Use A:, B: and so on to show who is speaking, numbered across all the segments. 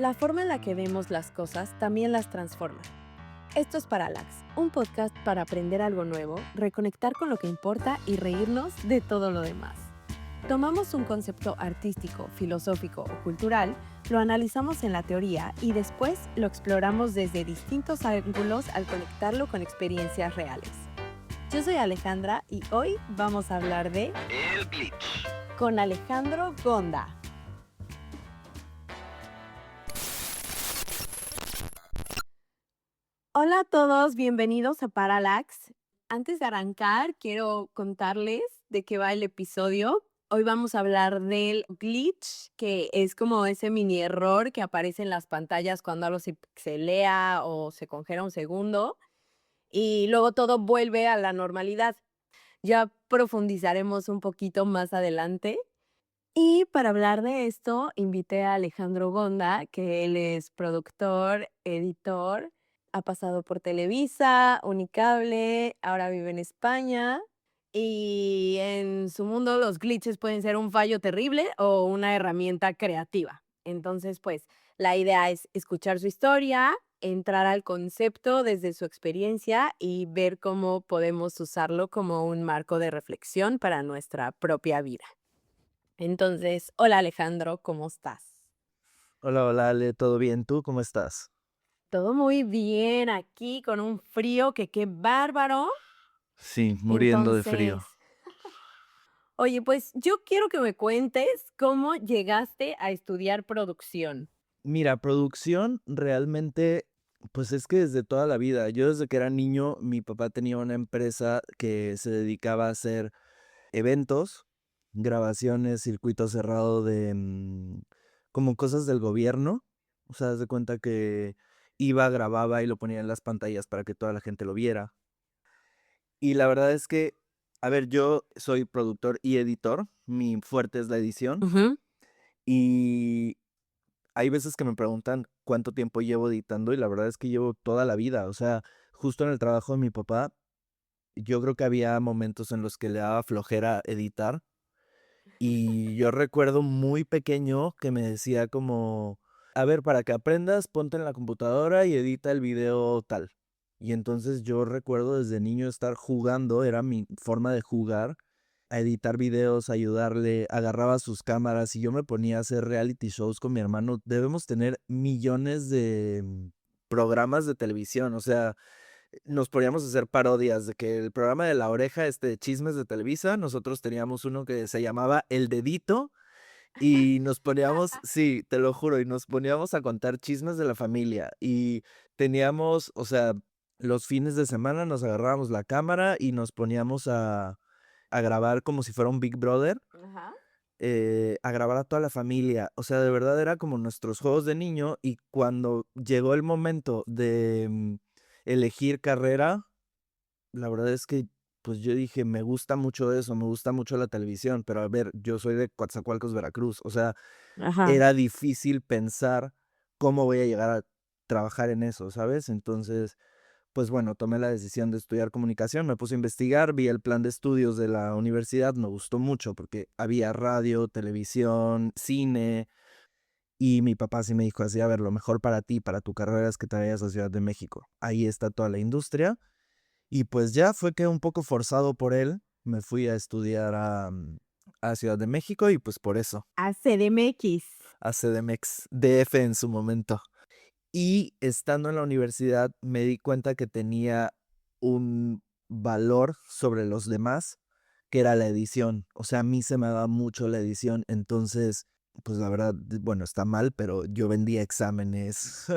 A: La forma en la que vemos las cosas también las transforma. Esto es Parallax, un podcast para aprender algo nuevo, reconectar con lo que importa y reírnos de todo lo demás. Tomamos un concepto artístico, filosófico o cultural, lo analizamos en la teoría y después lo exploramos desde distintos ángulos al conectarlo con experiencias reales. Yo soy Alejandra y hoy vamos a hablar de
B: El glitch.
A: con Alejandro Gonda. Hola a todos, bienvenidos a Parallax. Antes de arrancar, quiero contarles de qué va el episodio. Hoy vamos a hablar del glitch, que es como ese mini error que aparece en las pantallas cuando algo se pixelea o se congela un segundo y luego todo vuelve a la normalidad. Ya profundizaremos un poquito más adelante. Y para hablar de esto, invité a Alejandro Gonda, que él es productor, editor, ha pasado por Televisa, Unicable, ahora vive en España. Y en su mundo los glitches pueden ser un fallo terrible o una herramienta creativa. Entonces, pues, la idea es escuchar su historia, entrar al concepto desde su experiencia y ver cómo podemos usarlo como un marco de reflexión para nuestra propia vida. Entonces, hola Alejandro, ¿cómo estás?
B: Hola, hola, Ale, ¿todo bien? ¿Tú cómo estás?
A: Todo muy bien aquí con un frío que qué bárbaro.
B: Sí, muriendo de frío.
A: Entonces, oye, pues yo quiero que me cuentes cómo llegaste a estudiar producción.
B: Mira, producción realmente, pues es que desde toda la vida, yo desde que era niño, mi papá tenía una empresa que se dedicaba a hacer eventos, grabaciones, circuito cerrado de como cosas del gobierno. O sea, haz de cuenta que iba, grababa y lo ponía en las pantallas para que toda la gente lo viera. Y la verdad es que, a ver, yo soy productor y editor, mi fuerte es la edición,
A: Ujú.
B: y hay veces que me preguntan cuánto tiempo llevo editando y la verdad es que llevo toda la vida, o sea, justo en el trabajo de mi papá, yo creo que había momentos en los que le daba flojera editar y yo recuerdo muy pequeño que me decía como, a ver, para que aprendas, ponte en la computadora y edita el video tal. Y entonces yo recuerdo desde niño estar jugando, era mi forma de jugar, a editar videos, a ayudarle, agarraba sus cámaras y yo me ponía a hacer reality shows con mi hermano. Debemos tener millones de programas de televisión, o sea, nos poníamos a hacer parodias de que el programa de La Oreja, de Chismes de Televisa, nosotros teníamos uno que se llamaba El Dedito y nos poníamos, sí, te lo juro, y nos poníamos a contar chismes de la familia y teníamos, o sea, los fines de semana nos agarrábamos la cámara y nos poníamos a grabar como si fuera un Big Brother,
A: Ajá.
B: a grabar a toda la familia. O sea, de verdad era como nuestros juegos de niño y cuando llegó el momento de elegir carrera, la verdad es que, pues yo dije, me gusta mucho eso, me gusta mucho la televisión, pero a ver, yo soy de Coatzacoalcos, Veracruz, o sea,
A: Ajá.
B: era difícil pensar cómo voy a llegar a trabajar en eso, ¿sabes? Entonces, pues bueno, tomé la decisión de estudiar comunicación, me puse a investigar, vi el plan de estudios de la universidad, me gustó mucho porque había radio, televisión, cine, y mi papá sí me dijo así, a ver, lo mejor para ti, para tu carrera es que te vayas a Ciudad de México. Ahí está toda la industria. Y pues ya fue que un poco forzado por él, me fui a estudiar a Ciudad de México y pues por eso,
A: A CDMX.
B: a CDMX, DF en su momento. Y estando en la universidad me di cuenta que tenía un valor sobre los demás, que era la edición. O sea, a mí se me daba mucho la edición, entonces, pues la verdad, bueno, está mal, pero yo vendía exámenes,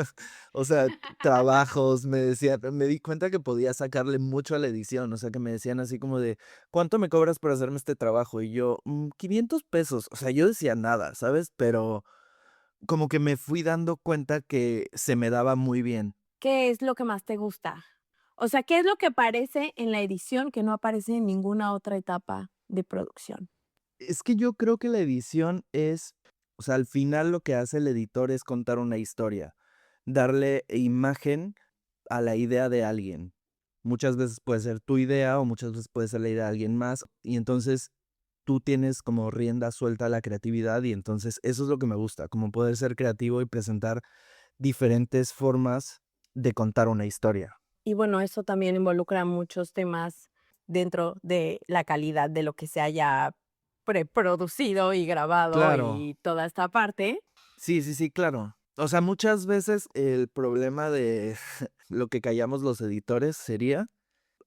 B: o sea, trabajos, me decían, me di cuenta que podía sacarle mucho a la edición, o sea, que me decían así como de, ¿cuánto me cobras por hacerme este trabajo? Y yo, 500 pesos, o sea, yo decía nada, ¿sabes? Pero como que me fui dando cuenta que se me daba muy bien.
A: ¿Qué es lo que más te gusta? O sea, ¿qué es lo que aparece en la edición que no aparece en ninguna otra etapa de producción?
B: Es que yo creo que la edición es, o sea, al final lo que hace el editor es contar una historia, darle imagen a la idea de alguien. Muchas veces puede ser tu idea o muchas veces puede ser la idea de alguien más. Y entonces tú tienes como rienda suelta a la creatividad y entonces eso es lo que me gusta, como poder ser creativo y presentar diferentes formas de contar una historia.
A: Y bueno, eso también involucra muchos temas dentro de la calidad de lo que se haya preproducido y grabado
B: Claro,
A: y toda esta parte.
B: sí, sí, sí, claro. O sea, muchas veces el problema de lo que callamos los editores sería,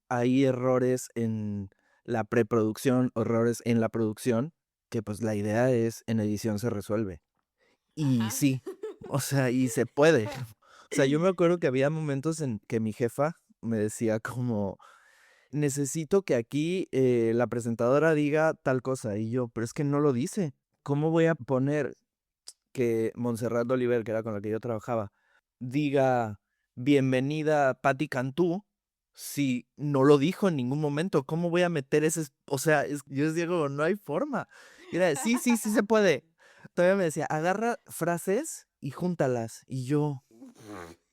B: hay errores en la preproducción, errores en la producción, que pues la idea es en edición se resuelve. Y
A: Ajá.
B: sí, o sea, y se puede. O sea, yo me acuerdo que había momentos en que mi jefa me decía como, necesito que aquí la presentadora diga tal cosa. Y yo, pero es que no lo dice. ¿Cómo voy a poner que Montserrat Oliver, que era con la que yo trabajaba, diga bienvenida Patti Cantú si no lo dijo en ningún momento? ¿Cómo voy a meter o sea, yo decía como, no hay forma. Y era, sí, sí, sí se puede. Todavía me decía, agarra frases y júntalas. Y yo,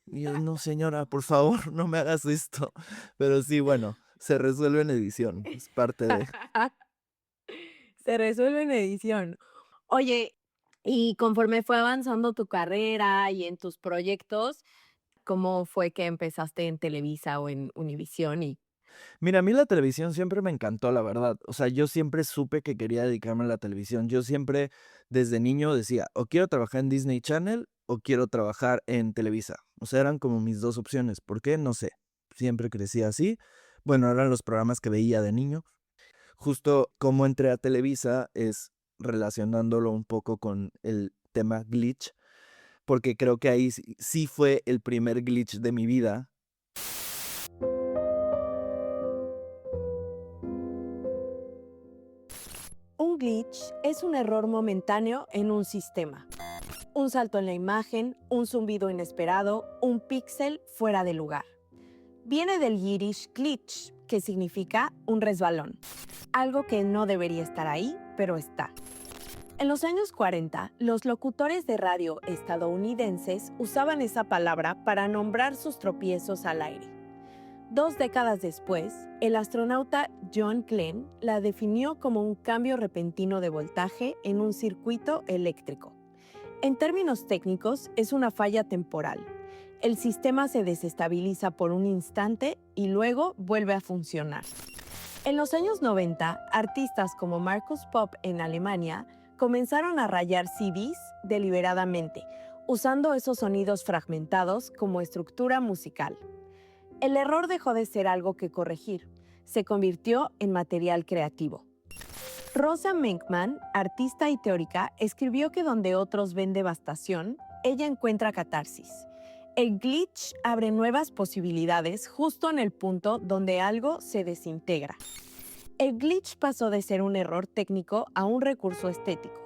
B: no, señora, por favor, no me hagas esto. Pero sí, bueno, se resuelve en edición, es parte de...
A: Se resuelve en edición. Oye, y conforme fue avanzando tu carrera y en tus proyectos, ¿cómo fue que empezaste en Televisa o en Univisión?
B: Mira, a mí la televisión siempre me encantó, la verdad. O sea, yo siempre supe que quería dedicarme a la televisión. Yo siempre, desde niño, decía, o quiero trabajar en Disney Channel o quiero trabajar en Televisa. O sea, eran como mis dos opciones. ¿Por qué? No sé. Siempre crecí así. Bueno, eran los programas que veía de niño. Justo como entré a Televisa es relacionándolo un poco con el tema glitch, porque creo que ahí sí fue el primer glitch de mi vida.
A: Un glitch es un error momentáneo en un sistema. Un salto en la imagen, un zumbido inesperado, un píxel fuera de lugar. Viene del yiddish glitch, que significa un resbalón. Algo que no debería estar ahí, pero está. En los años 40, los locutores de radio estadounidenses usaban esa palabra para nombrar sus tropiezos al aire. 2 décadas después, el astronauta John Glenn la definió como un cambio repentino de voltaje en un circuito eléctrico. En términos técnicos, es una falla temporal. El sistema se desestabiliza por un instante y luego vuelve a funcionar. En los años 90, artistas como Markus Popp en Alemania comenzaron a rayar CDs deliberadamente, usando esos sonidos fragmentados como estructura musical. El error dejó de ser algo que corregir, se convirtió en material creativo. Rosa Menkman, artista y teórica, escribió que donde otros ven devastación, ella encuentra catarsis. El glitch abre nuevas posibilidades justo en el punto donde algo se desintegra. El glitch pasó de ser un error técnico a un recurso estético.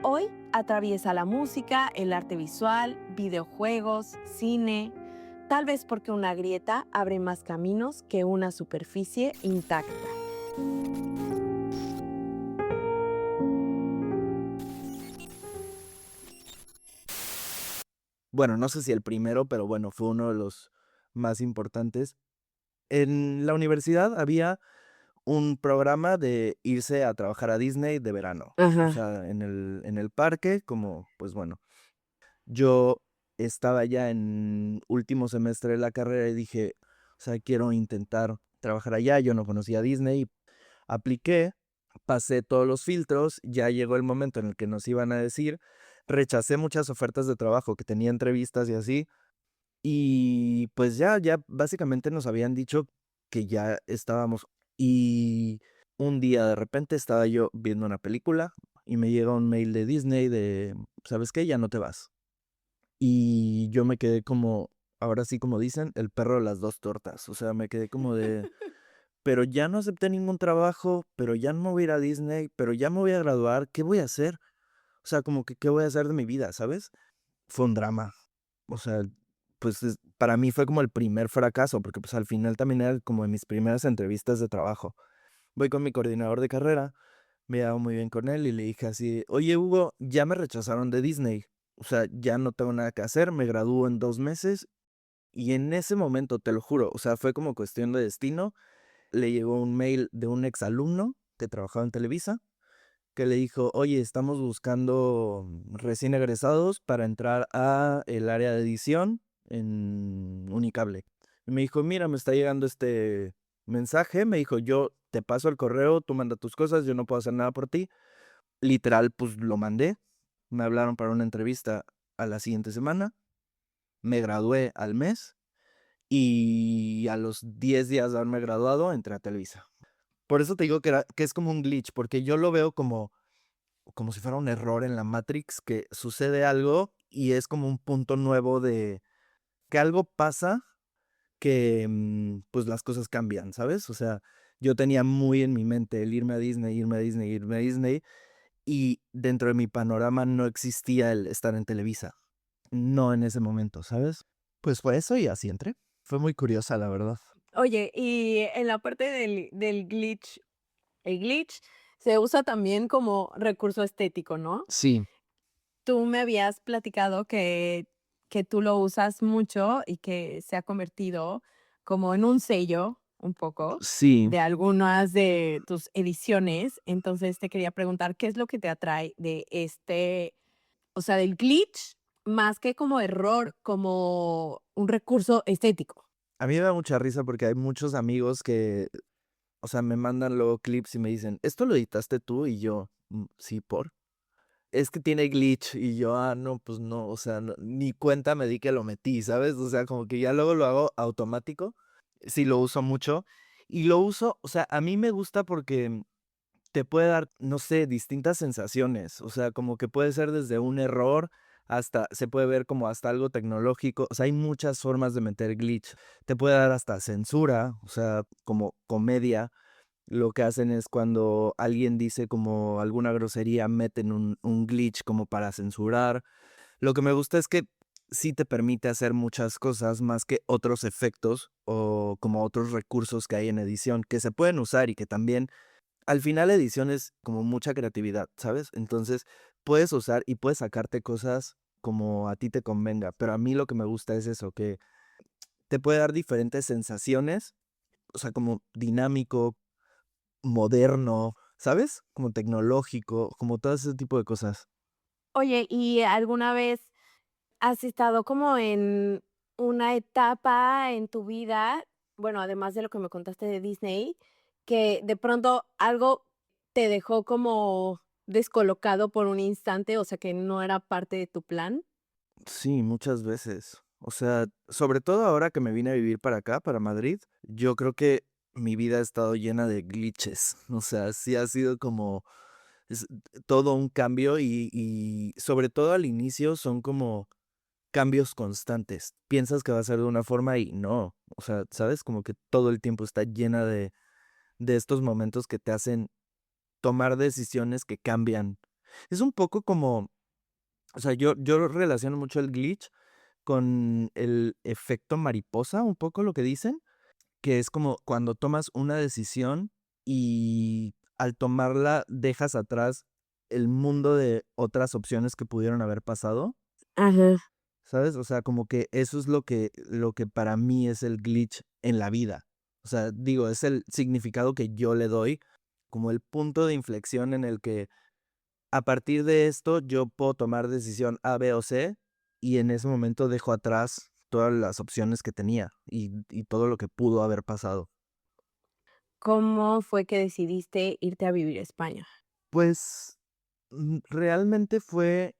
A: Hoy atraviesa la música, el arte visual, videojuegos, cine, tal vez porque una grieta abre más caminos que una superficie intacta.
B: Bueno, no sé si el primero, pero bueno, fue uno de los más importantes. En la universidad había un programa de irse a trabajar a Disney de verano. O
A: Ajá.
B: sea, en el parque, como, pues bueno, yo estaba ya en último semestre de la carrera y dije, o sea, quiero intentar trabajar allá. Yo no conocía Disney. Apliqué, pasé todos los filtros, ya llegó el momento en el que nos iban a decir, rechacé muchas ofertas de trabajo que tenía entrevistas y así, y pues ya básicamente nos habían dicho que ya estábamos. Y un día de repente estaba yo viendo una película y me llega un mail de Disney de, ¿sabes qué? Ya no te vas. Y yo me quedé como, ahora sí como dicen, el perro de las dos tortas. O sea, me quedé como de, pero ya no acepté ningún trabajo, pero ya no me voy a ir a Disney, pero ya me voy a graduar, ¿qué voy a hacer? O sea, como que, ¿qué voy a hacer de mi vida, sabes? Fue un drama. O sea, pues para mí fue como el primer fracaso, porque pues al final también era como de mis primeras entrevistas de trabajo. Voy con mi coordinador de carrera, me llevaba muy bien con él y le dije así, oye Hugo, ya me rechazaron de Disney. O sea, ya no tengo nada que hacer, me gradúo en 2 meses y en ese momento, te lo juro, o sea, fue como cuestión de destino. Le llegó un mail de un exalumno que trabajaba en Televisa que le dijo, oye, estamos buscando recién egresados para entrar a el área de edición en Unicable. Y me dijo, mira, me está llegando este mensaje, me dijo, yo te paso el correo, tú manda tus cosas, yo no puedo hacer nada por ti. Literal, pues lo mandé, me hablaron para una entrevista a la siguiente semana, me gradué al mes y a los 10 días de haberme graduado entré a Televisa. Por eso te digo que es como un glitch, porque yo lo veo como si fuera un error en la Matrix, que sucede algo y es como un punto nuevo de que algo pasa que pues las cosas cambian, ¿sabes? O sea, yo tenía muy en mi mente el irme a Disney, irme a Disney, irme a Disney, y dentro de mi panorama no existía el estar en Televisa. No en ese momento, ¿sabes? Pues fue eso y así entré. Fue muy curiosa, la verdad.
A: Oye, y en la parte del glitch, el glitch se usa también como recurso estético, ¿no?
B: Sí,
A: Tú me habías platicado que tú lo usas mucho y que se ha convertido como en un sello, un poco,
B: sí.
A: de algunas de tus ediciones. Entonces, te quería preguntar, ¿qué es lo que te atrae de o sea, del glitch, más que como error, como un recurso estético?
B: A mí me da mucha risa porque hay muchos amigos que, o sea, me mandan luego clips y me dicen, ¿esto lo editaste tú? Y yo, sí, por. Es que tiene glitch y yo, no, pues no, o sea, ni cuenta me di que lo metí, ¿sabes? O sea, como que ya luego lo hago automático, sí lo uso mucho y lo uso, o sea, a mí me gusta porque te puede dar, no sé, distintas sensaciones, o sea, como que puede ser desde un error hasta, se puede ver como hasta algo tecnológico, o sea, hay muchas formas de meter glitch, te puede dar hasta censura, o sea, como comedia, lo que hacen es cuando alguien dice como alguna grosería, meten un glitch como para censurar. Lo que me gusta es que sí te permite hacer muchas cosas más que otros efectos o como otros recursos que hay en edición que se pueden usar y que también al final edición es como mucha creatividad, ¿sabes? Entonces puedes usar y puedes sacarte cosas como a ti te convenga, pero a mí lo que me gusta es eso, que te puede dar diferentes sensaciones, o sea, como dinámico, moderno, ¿sabes? Como tecnológico, como todo ese tipo de cosas.
A: Oye, ¿y alguna vez has estado como en una etapa en tu vida, bueno, además de lo que me contaste de Disney, que de pronto algo te dejó como descolocado por un instante, o sea, que no era parte de tu plan?
B: Sí, muchas veces. O sea, sobre todo ahora que me vine a vivir para acá, para Madrid, yo creo que mi vida ha estado llena de glitches. O sea, sí ha sido como es todo un cambio y sobre todo al inicio son como cambios constantes. Piensas que va a ser de una forma y no. O sea, ¿sabes? Como que todo el tiempo está llena de estos momentos que te hacen tomar decisiones que cambian. Es un poco como, o sea, yo relaciono mucho el glitch con el efecto mariposa, un poco lo que dicen, que es como cuando tomas una decisión y al tomarla dejas atrás el mundo de otras opciones que pudieron haber pasado,
A: Ajá.
B: ¿sabes? O sea, como que eso es lo que para mí es el glitch en la vida. O sea, digo, es el significado que yo le doy, como el punto de inflexión en el que a partir de esto yo puedo tomar decisión A, B o C y en ese momento dejo atrás todas las opciones que tenía y todo lo que pudo haber pasado.
A: ¿Cómo fue que decidiste irte a vivir a España?
B: Pues realmente fue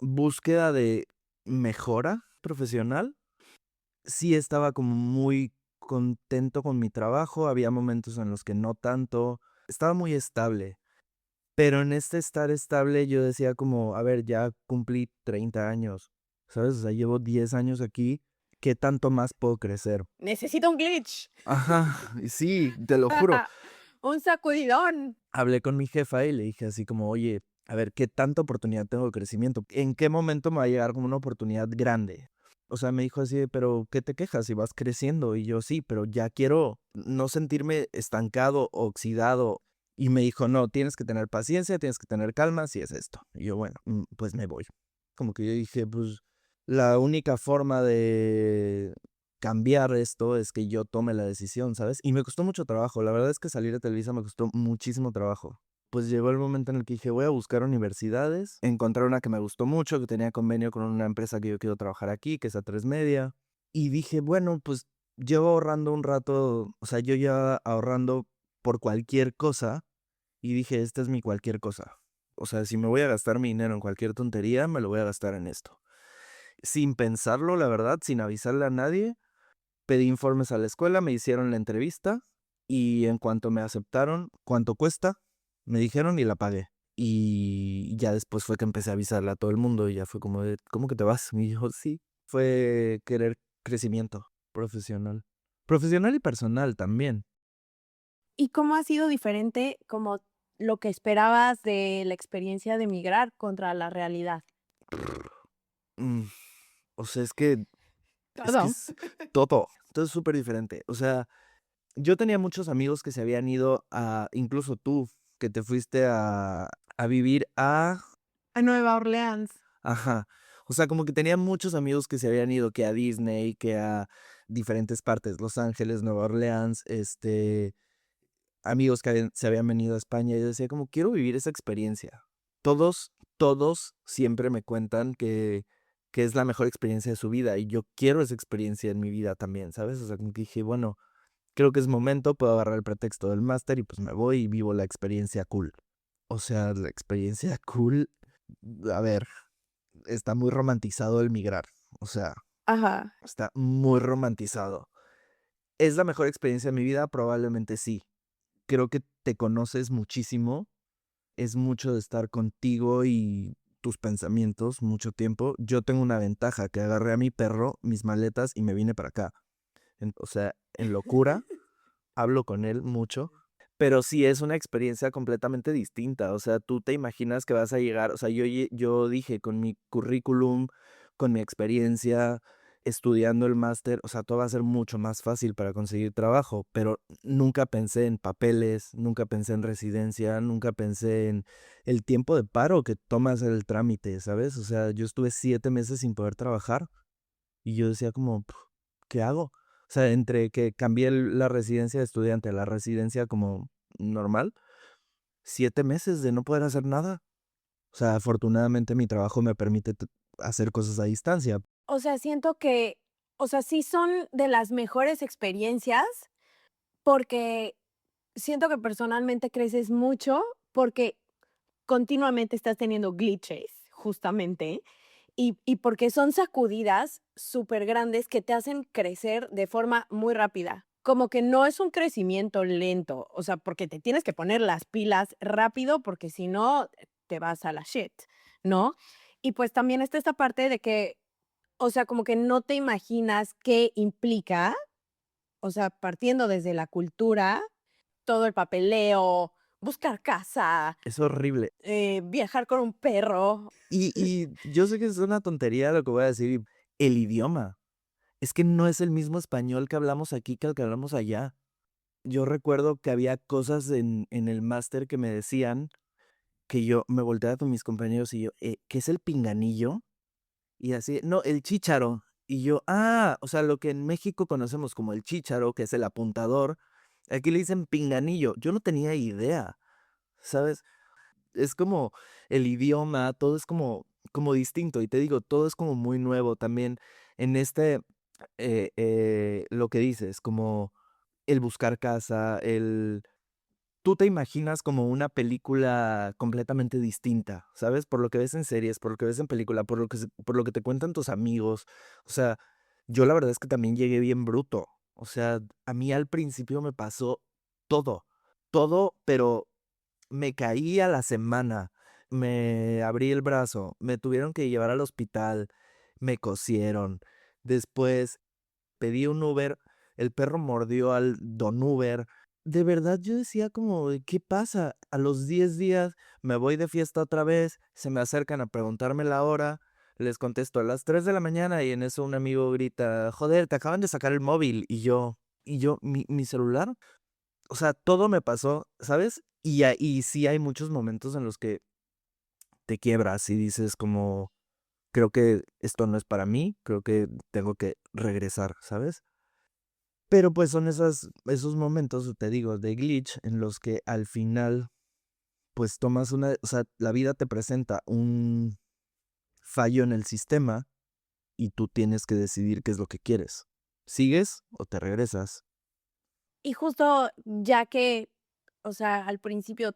B: búsqueda de mejora profesional. Sí estaba como muy contento con mi trabajo, había momentos en los que no tanto, estaba muy estable. Pero en este estar estable yo decía como, a ver, ya cumplí 30 años, ¿sabes? O sea, llevo 10 años aquí, ¿qué tanto más puedo crecer?
A: Necesito un glitch.
B: Ajá, y sí, te lo juro.
A: Un sacudidón.
B: Hablé con mi jefa y le dije así como, oye, a ver, ¿qué tanta oportunidad tengo de crecimiento? ¿En qué momento me va a llegar como una oportunidad grande? O sea, me dijo así, pero ¿qué te quejas si vas creciendo? Y yo sí, pero ya quiero no sentirme estancado, oxidado. Y me dijo, no, tienes que tener paciencia, tienes que tener calma, si es esto. Y yo, bueno, pues me voy. Como que yo dije, pues la única forma de cambiar esto es que yo tome la decisión, ¿sabes? Y me costó mucho trabajo. La verdad es que salir de Televisa me costó muchísimo trabajo. pues llegó el momento en el que dije, voy a buscar universidades. Encontré una que me gustó mucho, que tenía convenio con una empresa que yo quiero trabajar aquí, que es A3 Media. Y dije, bueno, pues llevo ahorrando un rato, o sea, yo ya ahorrando por cualquier cosa. Y dije, esta es mi cualquier cosa. O sea, si me voy a gastar mi dinero en cualquier tontería, me lo voy a gastar en esto. Sin pensarlo, la verdad, sin avisarle a nadie, pedí informes a la escuela, me hicieron la entrevista y en cuanto me aceptaron, ¿cuánto cuesta? Me dijeron y la pagué. Y ya después fue que empecé a avisarle a todo el mundo y ya fue como de, ¿cómo que te vas? Y yo, sí, fue querer crecimiento profesional. Profesional y personal también.
A: ¿Y cómo ha sido diferente como lo que esperabas de la experiencia de migrar contra la realidad?
B: Mm, o sea, es que
A: Todo.
B: es todo es súper diferente. O sea, yo tenía muchos amigos que se habían ido incluso tú, que te fuiste a vivir
A: A Nueva Orleans.
B: ajá. O sea, como que tenía muchos amigos que se habían ido, que a Disney, que a diferentes partes, Los Ángeles, Nueva Orleans, amigos que se habían venido a España. Y yo decía, como, quiero vivir esa experiencia. Todos siempre me cuentan que es la mejor experiencia de su vida y yo quiero esa experiencia en mi vida también, ¿sabes? O sea, como que dije, bueno, creo que es momento, puedo agarrar el pretexto del máster y pues me voy y vivo la experiencia cool. O sea, la experiencia cool, a ver, está muy romantizado el migrar. O sea,
A: Ajá.
B: está muy romantizado. ¿Es la mejor experiencia de mi vida? Probablemente sí. Creo que te conoces muchísimo. Es mucho de estar contigo y tus pensamientos mucho tiempo. Yo tengo una ventaja, que agarré a mi perro, mis maletas y me vine para acá. O sea, en locura, hablo con él mucho, pero sí es una experiencia completamente distinta. O sea, tú te imaginas que vas a llegar, o sea, yo dije con mi currículum, con mi experiencia, estudiando el máster, o sea, todo va a ser mucho más fácil para conseguir trabajo, pero nunca pensé en papeles, nunca pensé en residencia, nunca pensé en el tiempo de paro que tomas el trámite, ¿sabes? O sea, yo estuve 7 meses sin poder trabajar y yo decía como, ¿qué hago? O sea, entre que cambié la residencia de estudiante a la residencia como normal, 7 meses de no poder hacer nada. O sea, afortunadamente mi trabajo me permite hacer cosas a distancia.
A: O sea, siento que, o sea, sí son de las mejores experiencias, porque siento que personalmente creces mucho, porque continuamente estás teniendo glitches, justamente, y porque son sacudidas súper grandes que te hacen crecer de forma muy rápida. Como que no es un crecimiento lento, o sea, porque te tienes que poner las pilas rápido, porque si no, te vas a la shit, ¿no? Y pues también está esta parte de que, o sea, como que no te imaginas qué implica, o sea, partiendo desde la cultura, todo el papeleo, buscar casa,
B: Es horrible.
A: viajar con un perro.
B: Y yo sé que es una tontería lo que voy a decir. El idioma. Es que no es el mismo español que hablamos aquí que el que hablamos allá. Yo recuerdo que había cosas en el máster que me decían que yo me volteaba con mis compañeros y yo, ¿qué es el pinganillo? Y así, no, el chícharo. Y yo, o sea, lo que en México conocemos como el chícharo, que es el apuntador, aquí le dicen pinganillo. Yo no tenía idea, ¿sabes? Es como el idioma, todo es como distinto. Y te digo, todo es como muy nuevo también en lo que dices, como el buscar casa, tú te imaginas como una película completamente distinta, ¿sabes? Por lo que ves en series, por lo que ves en película, por lo que te cuentan tus amigos. O sea, yo la verdad es que también llegué bien bruto. O sea, a mí al principio me pasó todo, todo, pero me caí a la semana, me abrí el brazo, me tuvieron que llevar al hospital, me cosieron. Después pedí un Uber, el perro mordió al don Uber. De verdad yo decía como, ¿de qué pasa? A los 10 días me voy de fiesta otra vez, se me acercan a preguntarme la hora, les contesto a las 3 de la mañana y en eso un amigo grita, joder, te acaban de sacar el móvil. Y yo, mi celular. O sea, todo me pasó, ¿sabes? Y sí hay muchos momentos en los que te quiebras y dices como, creo que esto no es para mí, creo que tengo que regresar, ¿sabes? Pero pues son esos momentos, te digo, de glitch en los que al final, pues tomas o sea, la vida te presenta un fallo en el sistema y tú tienes que decidir qué es lo que quieres. ¿Sigues o te regresas?
A: Y justo ya que, o sea, al principio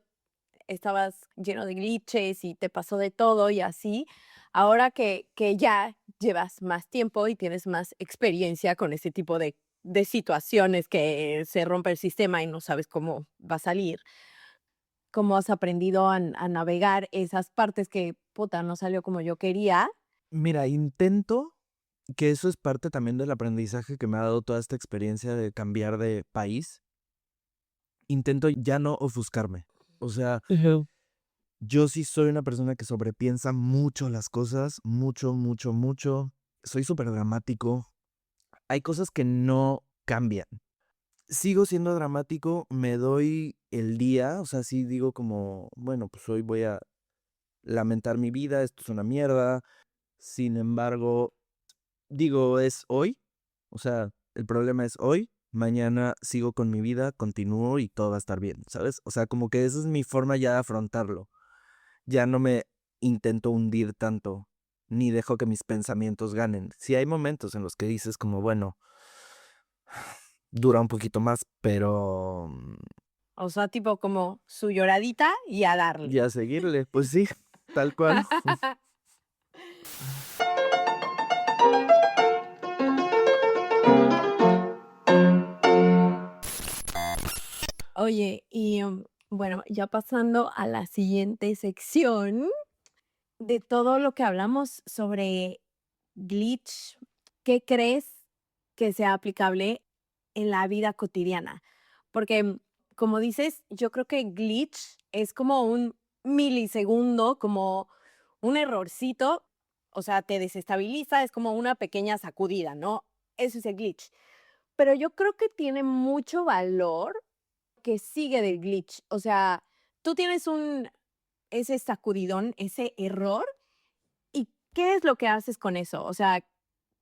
A: estabas lleno de glitches y te pasó de todo y así, ahora que ya llevas más tiempo y tienes más experiencia con ese tipo de situaciones que se rompe el sistema y no sabes cómo va a salir, ¿cómo has aprendido a navegar esas partes que, puta, no salió como yo quería?
B: Mira, intento, que eso es parte también del aprendizaje que me ha dado toda esta experiencia de cambiar de país. Intento ya no ofuscarme. O sea,
A: Ujú.
B: yo sí soy una persona que sobrepiensa mucho las cosas, mucho, mucho, mucho. Soy súper dramático. Hay cosas que no cambian. Sigo siendo dramático, me doy el día, o sea, sí digo como, bueno, pues hoy voy a lamentar mi vida, esto es una mierda. Sin embargo, digo, es hoy, o sea, el problema es hoy, mañana sigo con mi vida, continúo y todo va a estar bien, ¿sabes? O sea, como que esa es mi forma ya de afrontarlo. Ya no me intento hundir tanto, ni dejo que mis pensamientos ganen. Sí hay momentos en los que dices como, bueno, dura un poquito más, pero
A: O sea, tipo como su lloradita y a darle.
B: ya seguirle, pues sí, tal cual.
A: Oye, y, bueno, ya pasando a la siguiente sección, de todo lo que hablamos sobre glitch, ¿qué crees que sea aplicable en la vida cotidiana? Porque, como dices, yo creo que glitch es como un milisegundo, como un errorcito, o sea, te desestabiliza, es como una pequeña sacudida, ¿no? Eso es el glitch. Pero yo creo que tiene mucho valor que sigue del glitch. O sea, tú tienes ese sacudidón, ese error, ¿y qué es lo que haces con eso? O sea,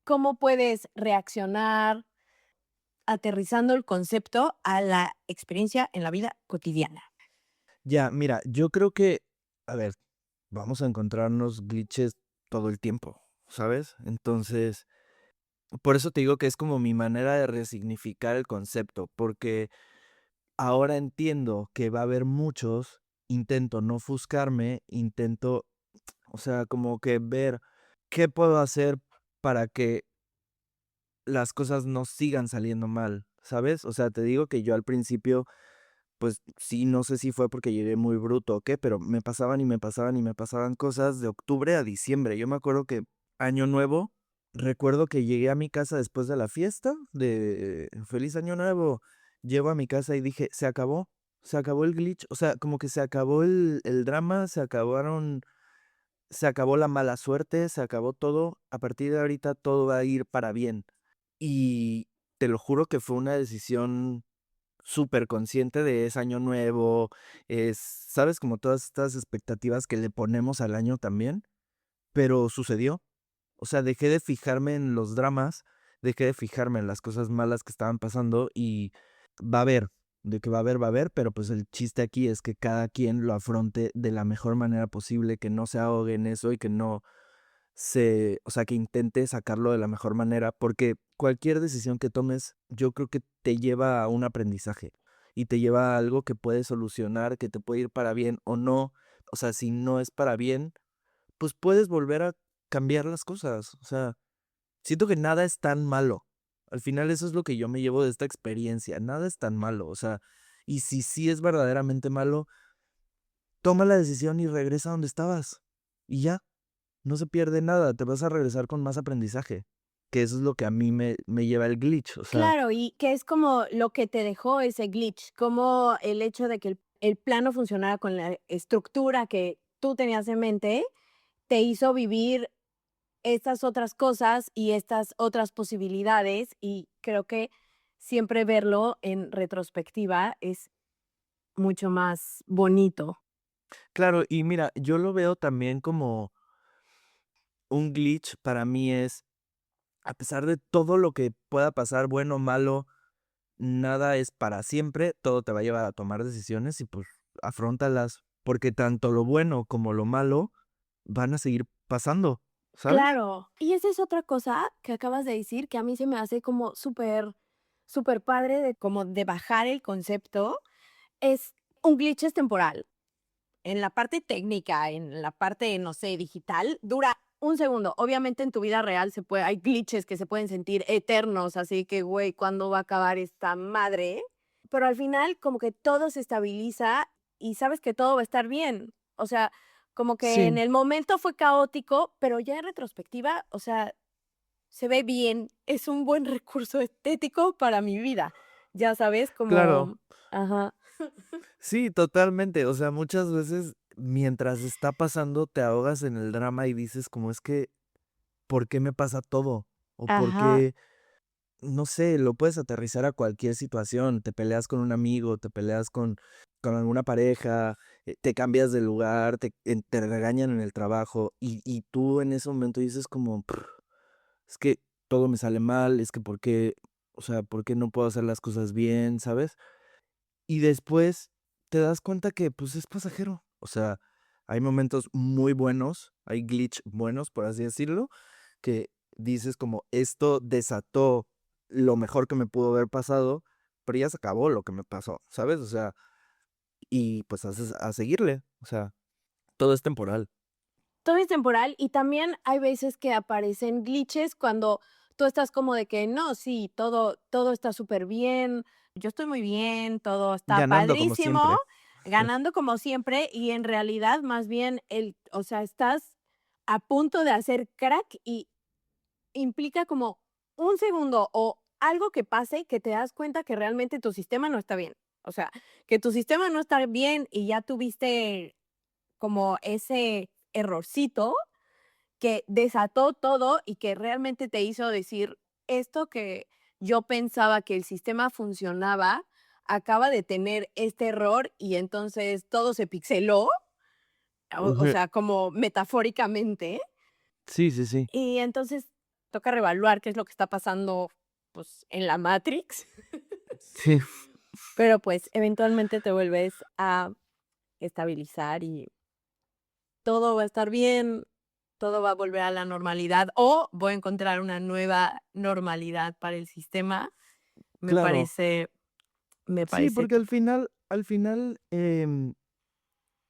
A: ¿cómo puedes reaccionar aterrizando el concepto a la experiencia en la vida cotidiana?
B: Ya, mira, yo creo que, a ver, vamos a encontrarnos glitches todo el tiempo, ¿sabes? Entonces, por eso te digo que es como mi manera de resignificar el concepto, porque ahora entiendo que va a haber muchos, intento no ofuscarme, intento, o sea, como que ver qué puedo hacer para que las cosas no sigan saliendo mal, ¿sabes? O sea, te digo que yo al principio, pues sí, no sé si fue porque llegué muy bruto o qué, pero me pasaban y me pasaban y me pasaban cosas de octubre a diciembre. Yo me acuerdo que Año Nuevo, recuerdo que llegué a mi casa después de la fiesta de Feliz Año Nuevo. Llego a mi casa y dije, se acabó el glitch, o sea, como que se acabó el drama, se acabó la mala suerte, se acabó todo. A partir de ahorita todo va a ir para bien. Y te lo juro que fue una decisión súper consciente de es año nuevo, ¿sabes? Como todas estas expectativas que le ponemos al año también, pero sucedió. O sea, dejé de fijarme en los dramas, dejé de fijarme en las cosas malas que estaban pasando y va a haber, de que va a haber, pero pues el chiste aquí es que cada quien lo afronte de la mejor manera posible, que no se ahogue en eso y que no o sea, que intente sacarlo de la mejor manera, porque cualquier decisión que tomes, yo creo que te lleva a un aprendizaje y te lleva a algo que puedes solucionar, que te puede ir para bien o no. O sea, si no es para bien, pues puedes volver a cambiar las cosas. O sea, siento que nada es tan malo. Al final eso es lo que yo me llevo de esta experiencia. Nada es tan malo. O sea, y si sí es verdaderamente malo, toma la decisión y regresa a donde estabas. Y ya. No se pierde nada, te vas a regresar con más aprendizaje, que eso es lo que a mí me lleva el glitch, o sea,
A: Claro, y que es como lo que te dejó ese glitch, como el hecho de que el plano funcionara con la estructura que tú tenías en mente, te hizo vivir estas otras cosas y estas otras posibilidades, y creo que siempre verlo en retrospectiva es mucho más bonito.
B: claro, y mira, yo lo veo también como un glitch para mí es, a pesar de todo lo que pueda pasar, bueno o malo, nada es para siempre, todo te va a llevar a tomar decisiones y pues afróntalas. porque tanto lo bueno como lo malo van a seguir pasando, ¿sabes?
A: Claro. Y esa es otra cosa que acabas de decir, que a mí se me hace como súper, súper padre de como de bajar el concepto, es un glitch es temporal. En la parte técnica, en la parte, no sé, digital, dura un segundo. Obviamente en tu vida real hay glitches que se pueden sentir eternos, así que, güey, ¿cuándo va a acabar esta madre? Pero al final como que todo se estabiliza y sabes que todo va a estar bien. O sea, como que en
B: Sí,
A: el momento fue caótico, pero ya en retrospectiva, o sea, se ve bien. Es un buen recurso estético para mi vida. Ya sabes,
B: claro.
A: como, ajá,
B: Sí, totalmente. O sea, muchas veces mientras está pasando te ahogas en el drama y dices como es que, ¿por qué me pasa todo? O por
A: ajá,
B: qué, no sé, lo puedes aterrizar a cualquier situación. Te peleas con un amigo, te peleas con alguna pareja, te cambias de lugar, te regañan en el trabajo y tú en ese momento dices como, "Prr, es que todo me sale mal, es que por qué, o sea, ¿por qué no puedo hacer las cosas bien?", ¿sabes? Y después te das cuenta que, pues, es pasajero. O sea, hay momentos muy buenos, hay glitch buenos, por así decirlo, que dices como: "Esto desató lo mejor que me pudo haber pasado, pero ya se acabó lo que me pasó", ¿sabes? O sea, y pues haces a seguirle. O sea, todo es temporal.
A: todo es temporal y también hay veces que aparecen glitches cuando tú estás como de que no, sí, todo está súper bien, yo estoy muy bien, todo está
B: Ganando como
A: padrísimo,
B: siempre.
A: ganando como siempre y en realidad más bien o sea, estás a punto de hacer crack y implica como un segundo o algo que pase que te das cuenta que realmente tu sistema no está bien. O sea, que tu sistema no está bien y ya tuviste como ese errorcito que desató todo y que realmente te hizo decir, esto que yo pensaba que el sistema funcionaba, acaba de tener este error y entonces todo se pixeló, o
B: Ujú.
A: sea, como metafóricamente,
B: Sí, sí, sí.
A: y entonces toca reevaluar qué es lo que está pasando, pues, en la Matrix,
B: Sí,
A: pero, pues, eventualmente te vuelves a estabilizar y todo va a estar bien, todo va a volver a la normalidad, o voy a encontrar una nueva normalidad para el sistema. Me
B: claro.
A: parece me
B: Sí,
A: parece
B: porque
A: top.
B: al final,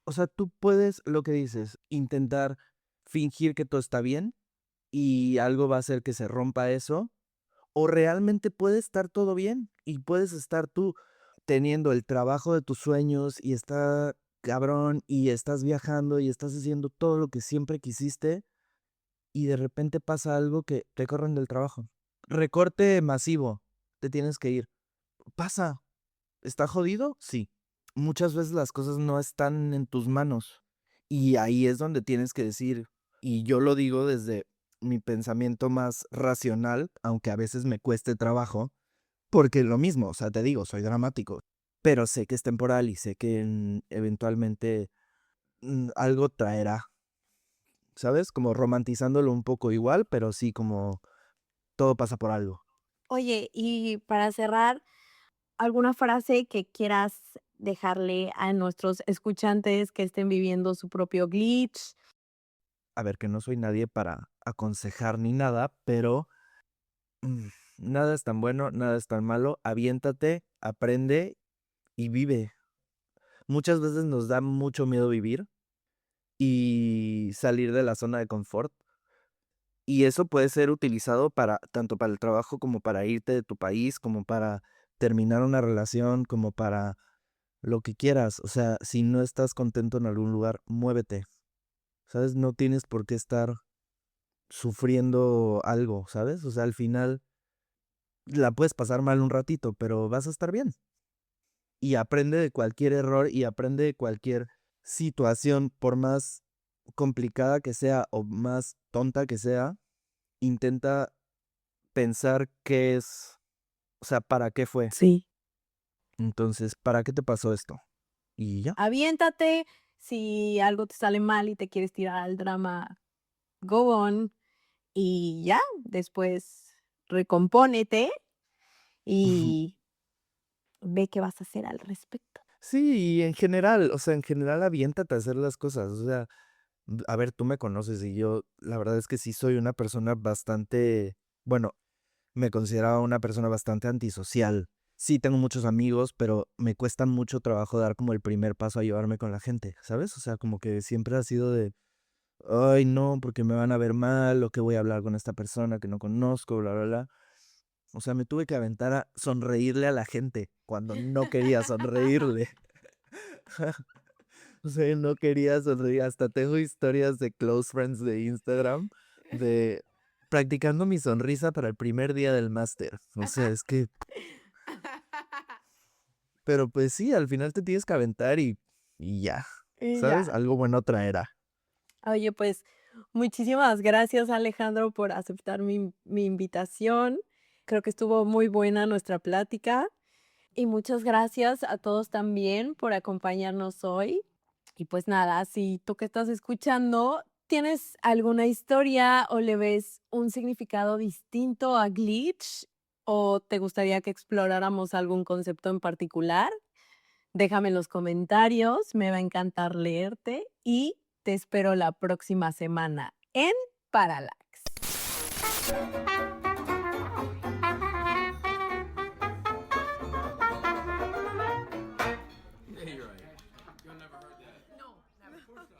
B: o sea, tú puedes, lo que dices, intentar fingir que todo está bien y algo va a hacer que se rompa eso, o realmente puede estar todo bien y puedes estar tú teniendo el trabajo de tus sueños y está cabrón y estás viajando y estás haciendo todo lo que siempre quisiste y de repente pasa algo que te corren del trabajo. Recorte masivo, te tienes que ir. Pasa, ¿está jodido? Sí. Muchas veces las cosas no están en tus manos y ahí es donde tienes que decir, y yo lo digo desde mi pensamiento más racional, aunque a veces me cueste trabajo, porque lo mismo, o sea, te digo, soy dramático, pero sé que es temporal y sé que eventualmente algo traerá, ¿sabes? Como romantizándolo un poco igual, pero sí como todo pasa por algo.
A: Oye, y para cerrar, ¿alguna frase que quieras dejarle a nuestros escuchantes que estén viviendo su propio glitch?
B: A ver, que no soy nadie para aconsejar ni nada, pero Mm, nada es tan bueno, nada es tan malo. Aviéntate, aprende y vive. Muchas veces nos da mucho miedo vivir y salir de la zona de confort. Y eso puede ser utilizado para tanto para el trabajo como para irte de tu país, como para terminar una relación, como para lo que quieras. O sea, si no estás contento en algún lugar, muévete. ¿Sabes? No tienes por qué estar sufriendo algo, ¿sabes? O sea, al final la puedes pasar mal un ratito, pero vas a estar bien. Y aprende de cualquier error y aprende de cualquier situación, por más complicada que sea o más tonta que sea, intenta pensar qué es, o sea, para qué fue.
A: Sí.
B: Entonces, ¿para qué te pasó esto? Y ya.
A: Aviéntate, si algo te sale mal y te quieres tirar al drama, go on, y ya, después recompónete
B: Ujú.
A: y ve qué vas a hacer al respecto.
B: Sí, y en general, o sea, en general aviéntate a hacer las cosas, o sea, a ver, tú me conoces y yo, la verdad es que sí soy una persona bastante, bueno, me consideraba una persona bastante antisocial. Sí, tengo muchos amigos, pero me cuesta mucho trabajo dar como el primer paso a llevarme con la gente, ¿sabes? O sea, como que siempre ha sido de, ay, no, porque me van a ver mal, o que voy a hablar con esta persona que no conozco, bla, bla, bla. O sea, me tuve que aventar a sonreírle a la gente cuando no quería sonreírle. O sea, no quería sonreír. Hasta tengo historias de close friends de Instagram de practicando mi sonrisa para el primer día del máster. O sea, es que, pero pues sí, al final te tienes que aventar y ya,
A: Y
B: ¿sabes?
A: ya.
B: Algo bueno traerá.
A: Oye, pues muchísimas gracias, Alejandro, por aceptar mi invitación. Creo que estuvo muy buena nuestra plática y muchas gracias a todos también por acompañarnos hoy. Y pues nada, si tú que estás escuchando tienes alguna historia o le ves un significado distinto a glitch o te gustaría que exploráramos algún concepto en particular, déjame en los comentarios, me va a encantar leerte y te espero la próxima semana en Parallax.